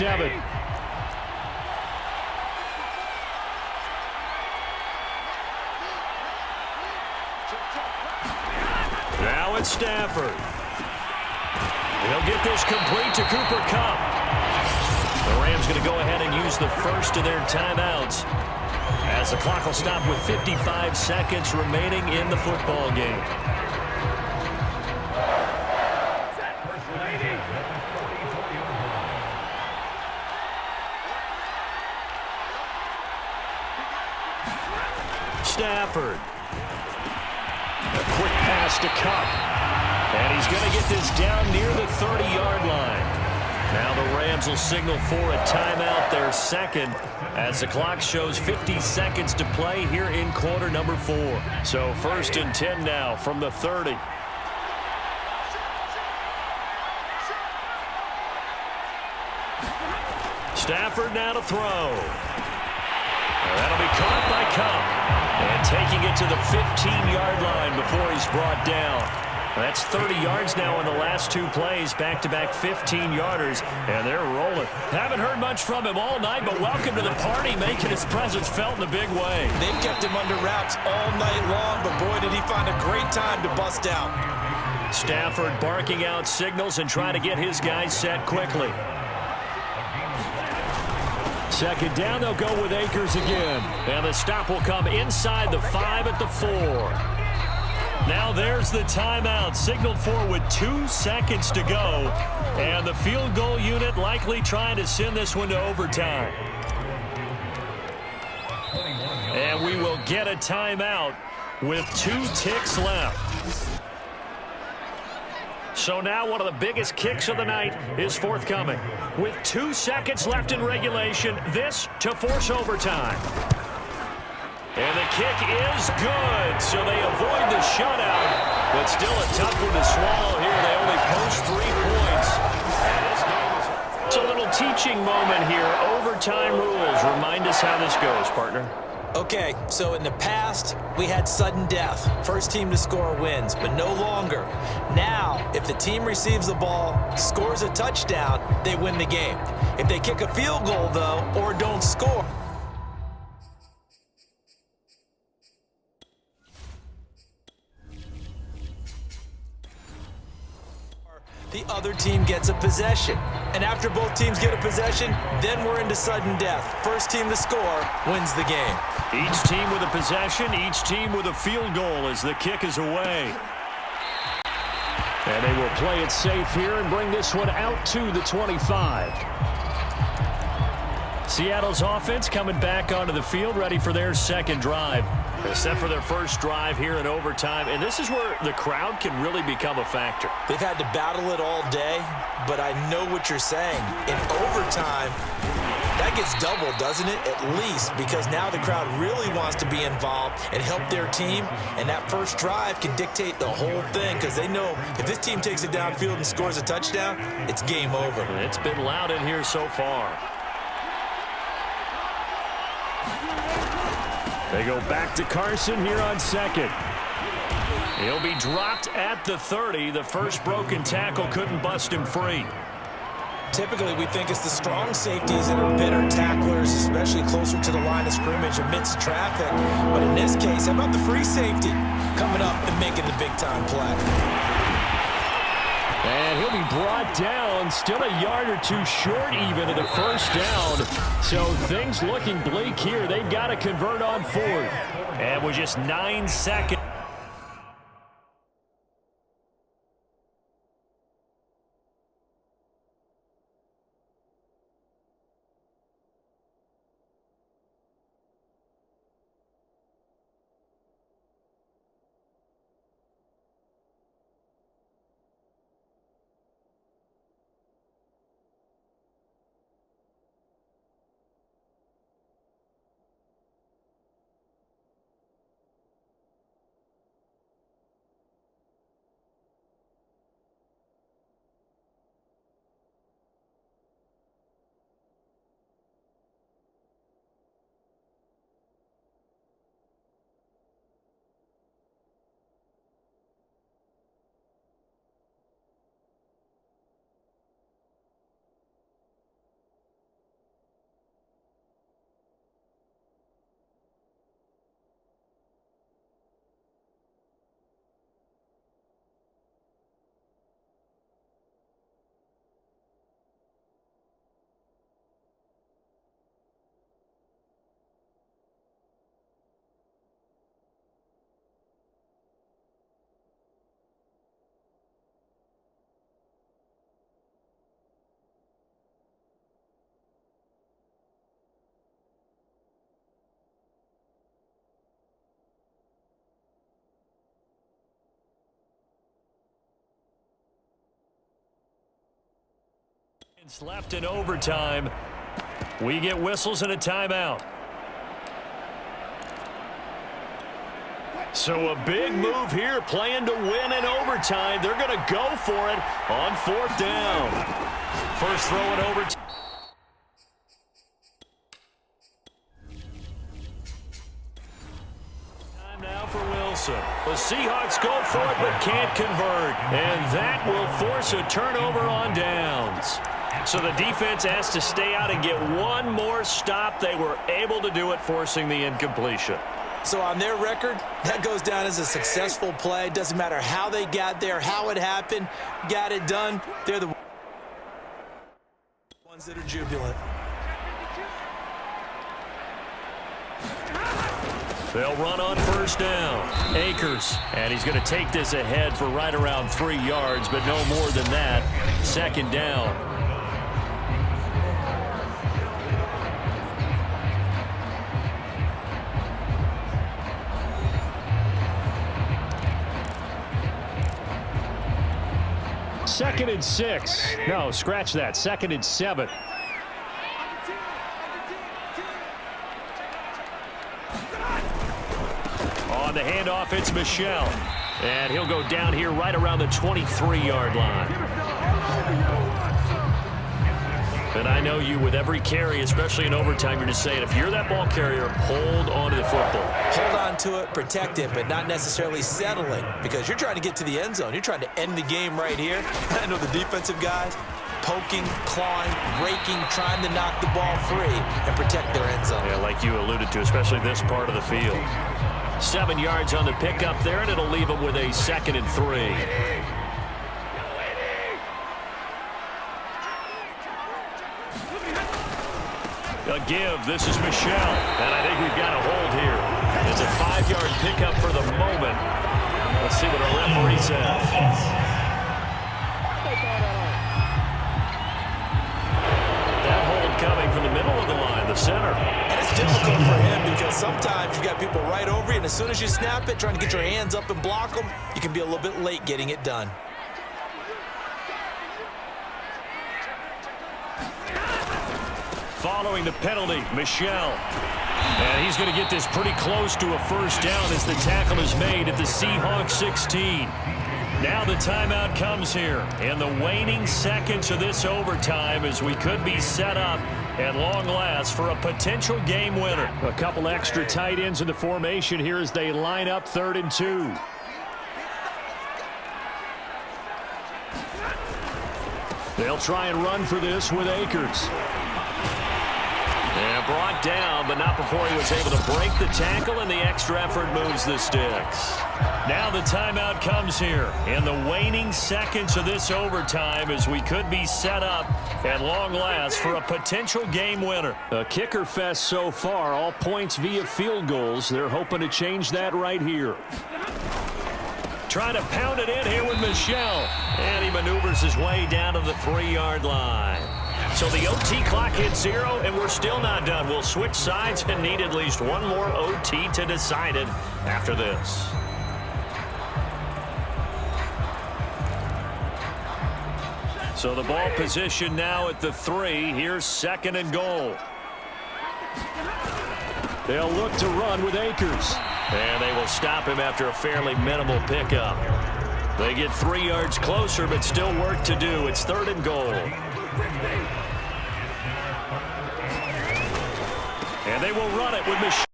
7. Now it's Stafford. He'll get this complete to Cooper Kupp. The Rams going to go ahead and use the first of their timeouts as the clock will stop with 55 seconds remaining in the football game. Stafford. A quick pass to Kupp. And he's going to get this down near the 30-yard line. Now the Rams will signal for a timeout, their second, as the clock shows 50 seconds to play here in quarter number 4. So 1st and 10 now from the 30. Stafford now to throw. That'll be caught by Kupp. And taking it to the 15-yard line before he's brought down. That's 30 yards now in the last 2 plays, back-to-back 15-yarders, and they're rolling. Haven't heard much from him all night, but welcome to the party, making his presence felt in a big way. They've kept him under wraps all night long, but boy, did he find a great time to bust out. Stafford barking out signals and trying to get his guys set quickly. Second down, they'll go with Akers again. And the stop will come inside the 5 at the 4. Now there's the timeout, signaled for with 2 seconds to go. And the field goal unit likely trying to send this one to overtime. And we will get a timeout with 2 ticks left. So now one of the biggest kicks of the night is forthcoming. With 2 seconds left in regulation, this to force overtime. And the kick is good, so they avoid the shutout. But still a tough one to swallow here. They only post 3 points. It's a little teaching moment here. Overtime rules. Remind us how this goes, partner. Okay, so in the past, we had sudden death. First team to score wins, but no longer. Now, if the team receives the ball, scores a touchdown, they win the game. If they kick a field goal, though, or don't score, the other team gets a possession. And after both teams get a possession, then we're into sudden death. First team to score wins the game. Each team with a possession, each team with a field goal as the kick is away. And they will play it safe here and bring this one out to the 25. Seattle's offense coming back onto the field, ready for their second drive. They're set for their first drive here in overtime, and this is where the crowd can really become a factor. They've had to battle it all day, but I know what you're saying. In overtime, that gets doubled, doesn't it? At least, because now the crowd really wants to be involved and help their team, and that first drive can dictate the whole thing because they know if this team takes it downfield and scores a touchdown, it's game over. It's been loud in here so far. They go back to Carson here on second. He'll be dropped at the 30. The first broken tackle couldn't bust him free. Typically, we think it's the strong safeties that are better tacklers, especially closer to the line of scrimmage amidst traffic. But in this case, how about the free safety coming up and making the big-time play? And he'll be brought down, still a yard or 2 short even of the first down. So things looking bleak here. They've got to convert on 4th. And with just 9 seconds. It's left in overtime. We get whistles and a timeout. So a big move here, playing to win in overtime. They're going to go for it on 4th down. First throw in overtime. Time now for Wilson. The Seahawks go for it but can't convert. And that will force a turnover on downs. So the defense has to stay out and get one more stop. They were able to do it, forcing the incompletion. So on their record, that goes down as a successful play. Doesn't matter how they got there, how it happened, got it done. They're the ones that are jubilant. They'll run on 1st down. Akers, and he's going to take this ahead for right around 3 yards, but no more than that. 2nd down. Second and 6. No, scratch that. 2nd and 7. On the handoff, it's Michel. And he'll go down here right around the 23-yard line. And I know you, with every carry, especially in overtime, you're just saying, if you're that ball carrier, hold on to the football. Hold on to it, protect it, but not necessarily settle it, because you're trying to get to the end zone. You're trying to end the game right here. I know the defensive guys poking, clawing, raking, trying to knock the ball free and protect their end zone. Yeah, like you alluded to, especially this part of the field. 7 yards on the pickup there, and it'll leave them with a 2nd and 3. A give. This is Michel, and I think we've got a hold here. It's a 5-yard pickup for the moment. Let's see what our referee says. That hold coming from the middle of the line, the center. And it's difficult for him because sometimes you've got people right over you, and as soon as you snap it, trying to get your hands up and block them, you can be a little bit late getting it done. Following the penalty, Michel. And he's going to get this pretty close to a 1st down as the tackle is made at the Seahawks 16. Now the timeout comes here in the waning seconds of this overtime, as we could be set up at long last for a potential game winner. A couple extra tight ends in the formation here as they line up 3rd and 2. They'll try and run for this with Akers. And brought down, but not before he was able to break the tackle, and the extra effort moves the sticks. Now the timeout comes here in the waning seconds of this overtime, as we could be set up at long last for a potential game winner. A kicker fest so far, all points via field goals. They're hoping to change that right here. Trying to pound it in here with Michel, and he maneuvers his way down to the 3-yard line. So the OT clock hits 0, and we're still not done. We'll switch sides and need at least one more OT to decide it after this. So the ball position now at the 3. Here's 2nd and goal. They'll look to run with Akers. And they will stop him after a fairly minimal pickup. They get 3 yards closer, but still work to do. It's 3rd and goal. And they will run it with Michel.